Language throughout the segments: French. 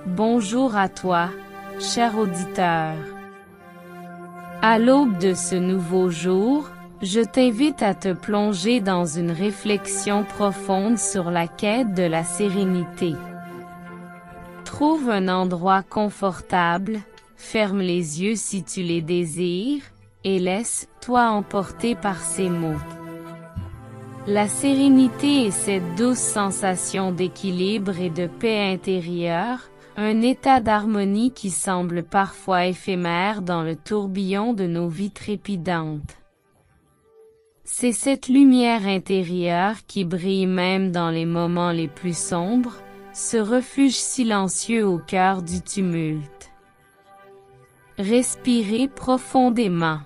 Bonjour à toi, cher auditeur. À l'aube de ce nouveau jour, je t'invite à te plonger dans une réflexion profonde sur la quête de la sérénité. Trouve un endroit confortable, ferme les yeux si tu les désires, et laisse-toi emporter par ces mots. La sérénité est cette douce sensation d'équilibre et de paix intérieure, un état d'harmonie qui semble parfois éphémère dans le tourbillon de nos vies trépidantes. C'est cette lumière intérieure qui brille même dans les moments les plus sombres, ce refuge silencieux au cœur du tumulte. Respirez profondément.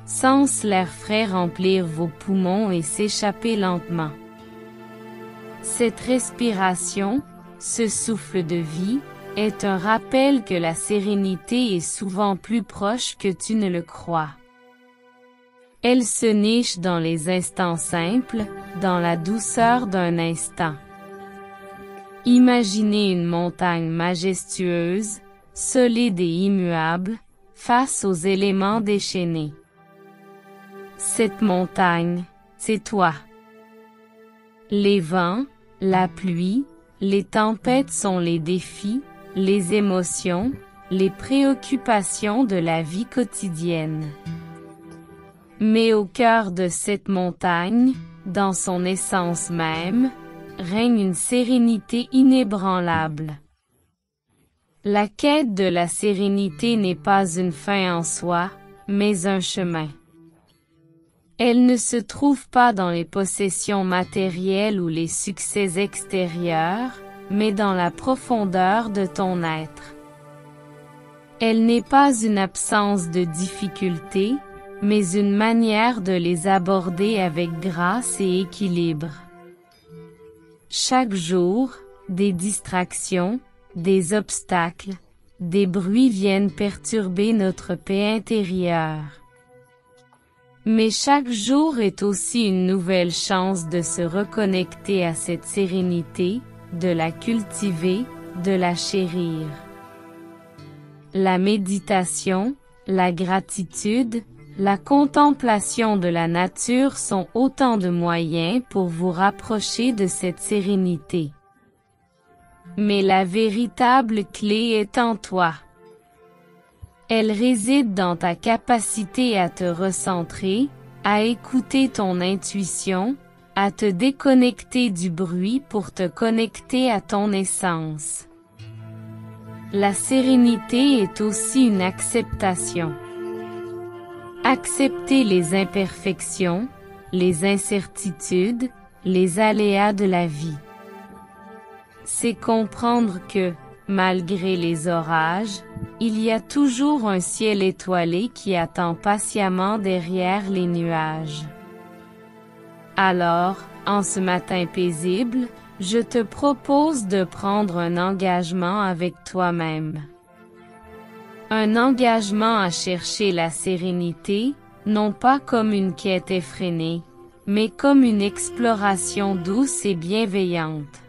Sens l'air frais remplir vos poumons et s'échapper lentement. Cette respiration, ce souffle de vie, est un rappel que la sérénité est souvent plus proche que tu ne le crois. Elle se niche dans les instants simples, dans la douceur d'un instant. Imaginez une montagne majestueuse, solide et immuable, face aux éléments déchaînés. Cette montagne, c'est toi. Les vents, la pluie, les tempêtes sont les défis, les émotions, les préoccupations de la vie quotidienne. Mais au cœur de cette montagne, dans son essence même, règne une sérénité inébranlable. La quête de la sérénité n'est pas une fin en soi, mais un chemin. Elle ne se trouve pas dans les possessions matérielles ou les succès extérieurs, mais dans la profondeur de ton être. Elle n'est pas une absence de difficultés, mais une manière de les aborder avec grâce et équilibre. Chaque jour, des distractions, des obstacles, des bruits viennent perturber notre paix intérieure. Mais chaque jour est aussi une nouvelle chance de se reconnecter à cette sérénité, de la cultiver, de la chérir. La méditation, la gratitude, la contemplation de la nature sont autant de moyens pour vous rapprocher de cette sérénité. Mais la véritable clé est en toi. Elle réside dans ta capacité à te recentrer, à écouter ton intuition, à te déconnecter du bruit pour te connecter à ton essence. La sérénité est aussi une acceptation. Accepter les imperfections, les incertitudes, les aléas de la vie. C'est comprendre que, malgré les orages, il y a toujours un ciel étoilé qui attend patiemment derrière les nuages. Alors, en ce matin paisible, je te propose de prendre un engagement avec toi-même. Un engagement à chercher la sérénité, non pas comme une quête effrénée, mais comme une exploration douce et bienveillante.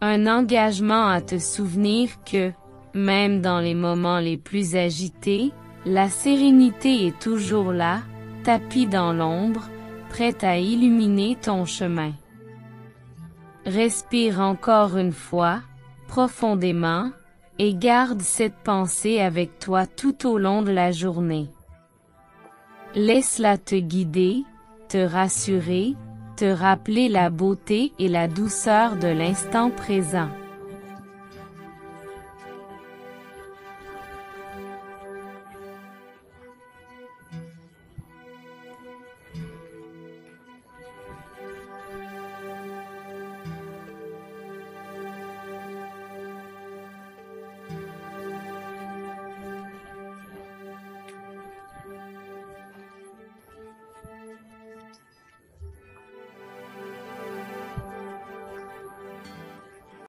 Un engagement à te souvenir que, même dans les moments les plus agités, la sérénité est toujours là, tapie dans l'ombre, prête à illuminer ton chemin. Respire encore une fois, profondément, et garde cette pensée avec toi tout au long de la journée. Laisse-la te guider, te rassurer, te rappeler la beauté et la douceur de l'instant présent.